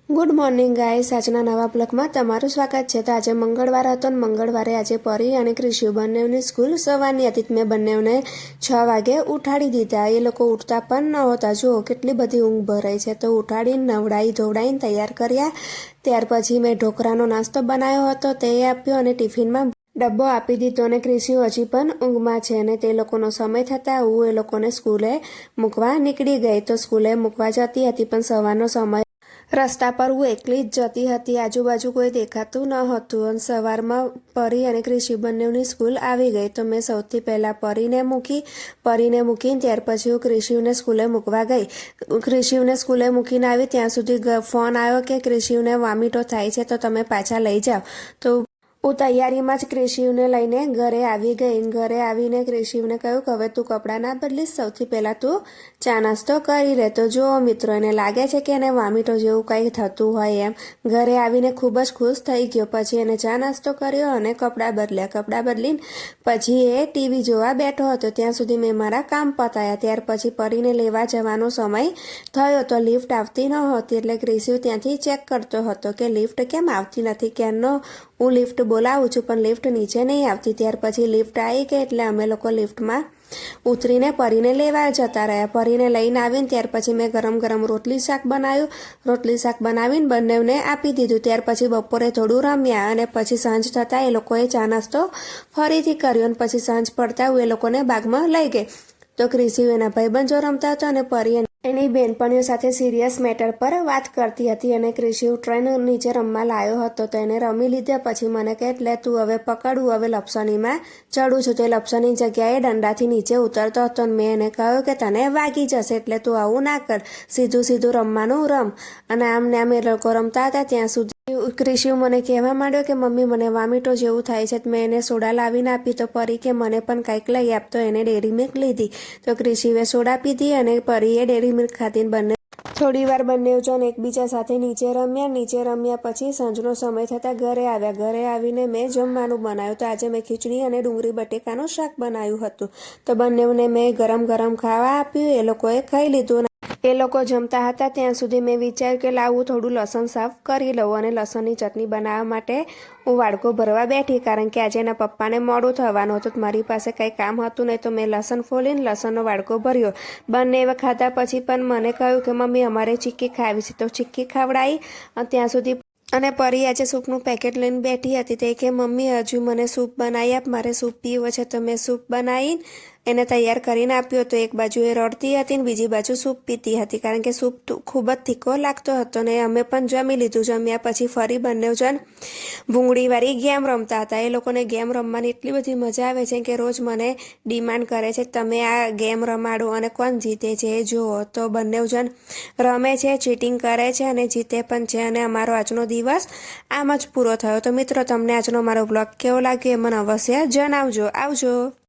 Good morning guys, આજના નવા બ્લોગમાં તમારું સ્વાગત છે। તો આજે મંગળવાર હતો ને મંગળવારે આજે પરી અને ક્રિશુ બંનેની સ્કૂલ સવારની હતી। મેં બંનેને 6 વાગે ઉઠાડી દીધા। એ લોકો ઉઠતા પણ નહોતા। જુઓ કેટલી બધી ઊંઘ ભરાઈ છે। તો ઉઠાડીને નવડાવી ધોવડાવીને તૈયાર કર્યા। ત્યાર પછી મેં ઢોકળાનો નાસ્તો બનાવ્યો હતો, તે આપ્યો અને ટિફિનમાં ડબ્બો આપી દીધો। અને ક્રિશુ હજી પણ ઊંઘમાં છે અને તે લોકોનો સમય થતાં હું એ લોકોને સ્કૂલે મૂકવા નીકળી ગઈ। તો સ્કૂલે મૂકવા જતી હતી પણ સવારનો સમય રસ્તા પર હું એકલી જ જતી હતી। આજુબાજુ કોઈ દેખાતું ન હતું અને સવારમાં પરી અને ક્રિશુ બંનેની સ્કૂલ આવી ગઈ। તો મેં સૌથી પહેલાં પરીને મૂકીને ત્યાર પછી હું ક્રિશુને સ્કૂલે મૂકવા ગઈ। ક્રિશુને સ્કૂલે મૂકીને આવી ત્યાં સુધી ફોન આવ્યો કે ક્રિશુને વોમિટો થાય છે, તો તમે પાછા લઈ જાઓ। તો હું તૈયારીમાં જ ક્રિશુને લઈને ઘરે આવી ગઈ। ઘરે આવીને ક્રિશુને કહ્યું કે હવે તું કપડાં ના બદલીશ, સૌથી પહેલાં તું ચા નાસ્તો કરી લે। તો જુઓ મિત્રો, એને લાગે છે કે એને વોમિટો જેવું કંઈ થતું હોય એમ। ઘરે આવીને ખૂબ જ ખુશ થઈ ગયો। પછી એને ચા નાસ્તો કર્યો અને કપડાં બદલ્યા। કપડાં બદલીને પછી એ ટીવી જોવા બેઠો હતો। ત્યાં સુધી મેં મારા કામ પતાયા। ત્યાર પછી પરીને લેવા જવાનો સમય થયો તો લિફ્ટ આવતી નહોતી, એટલે ક્રિશુ ત્યાંથી ચેક કરતો હતો કે લિફ્ટ કેમ આવતી નથી। ક્યારનો હું લિફ્ટ બોલાવું છું પણ લિફ્ટ નીચે નહીં આવતી। ત્યાર પછી લિફ્ટ આવી ગઈ એટલે અમે લોકો લિફ્ટમાં ઉતરીને પરીને લેવા જતા રહ્યા। પરીને લઈને આવીને ત્યાર પછી મેં ગરમ ગરમ રોટલી શાક બનાવ્યું। રોટલી શાક બનાવીને બંનેને આપી દીધું। ત્યાર પછી બપોરે થોડું રમ્યા અને પછી સાંજ થતાં એ લોકોએ ચા નાસ્તો ફરીથી કર્યો અને પછી સાંજ પડતા હું એ લોકોને બાગમાં લઈ ગઈ। તો ક્રિશુ એના ભાઈબંધો રમતા હતા અને પરી એની બહેનપણીઓ સાથે સિરિયસ મેટર પર વાત કરતી હતી। અને ક્રિશુ ટ્રેન નીચે રમવા લાવ્યો હતો તો એને રમી લીધા। પછી મને કહે એટલે તું હવે પકડ, હું હવે લપસણીમાં ચડું છું। તો એ લપસણી જગ્યાએ દંડાથી નીચે ઉતરતો હતો અને મેં એને કહ્યું કે તને વાગી જશે, એટલે તું આવું ના કર, સીધું રમવાનું રમ। અને આમ ને આમ એ લોકો રમતા હતા ત્યાં સુધી ક્રિશુ મને કહેવા માંડ્યો કે મમ્મી મને વોમિટો જેવું થાય છે। મેં એને સોડા લાવીને આપી તો પરી કે મને પણ કંઈક લઈ આપ, તો એને ડેરી મિલ્ક લીધી। તો ક્રિશુએ સોડા પીધી અને પરીએ ડેરી મિલ્ક ખાધીને બંને થોડી વાર બંને જણ એકબીજા સાથે નીચે રમ્યા। પછી સાંજનો સમય થતાં ઘરે આવ્યા। ઘરે આવીને મેં જમવાનું બનાવ્યું। તો આજે મેં ખીચડી અને ડુંગળી બટેકાનું શાક બનાવ્યું હતું। તો બંનેને મેં ગરમ ગરમ ખાવા આપ્યું। એ લોકોએ ખાઈ લીધું। એ લોકો જમતા હતા ત્યાં સુધી મેં વિચાર્યું કે લાવું થોડું લસણ સાફ કરી લઉં અને લસણની ચટણી બનાવવા માટે હું વાડકો ભરવા બેઠી, કારણ કે આજે એના પપ્પાને મોડું થવાનું હતું। મારી પાસે કંઈ કામ હતું નહીં, તો મેં લસણ ફોલીને લસણનો વાડકો ભર્યો। બંને ખાધા પછી પણ મને કહ્યું કે મમ્મી અમારે ચીક્કી ખાવી છે, તો ચીક્કી ખવડાવી ત્યાં સુધી। અને પરી આજે સૂપનું પેકેટ લઈને બેઠી હતી। તે કે મમ્મી હજુ મને સૂપ બનાવી આપ, મારે સૂપ પીવો છે। તો મેં સૂપ બનાવીને એને તૈયાર કરીને આપ્યો હતો। એક બાજુ એ રડતી હતી ને બીજી બાજુ સૂપ પીતી હતી, કારણ કે સૂપ ખૂબ જ તીખો લાગતો હતો ને અમે પણ જમી લીધું। જમ્યા પછી ફરી બંને જણ ભૂંગળીવાળી ગેમ રમતા હતા। એ લોકોને ગેમ રમવાની એટલી બધી મજા આવે છે કે રોજ મને ડિમાન્ડ કરે છે તમે આ ગેમ રમાડો અને કોણ જીતે છે એ જુઓ। તો બંને જણ રમે છે, ચીટિંગ કરે છે અને જીતે પણ છે। અને અમારો આજનો દિવસ આમ જ પૂરો થયો। તો મિત્રો, તમને આજનો મારો બ્લોગ કેવો લાગ્યો એ મને અવશ્ય જણાવજો। આવજો।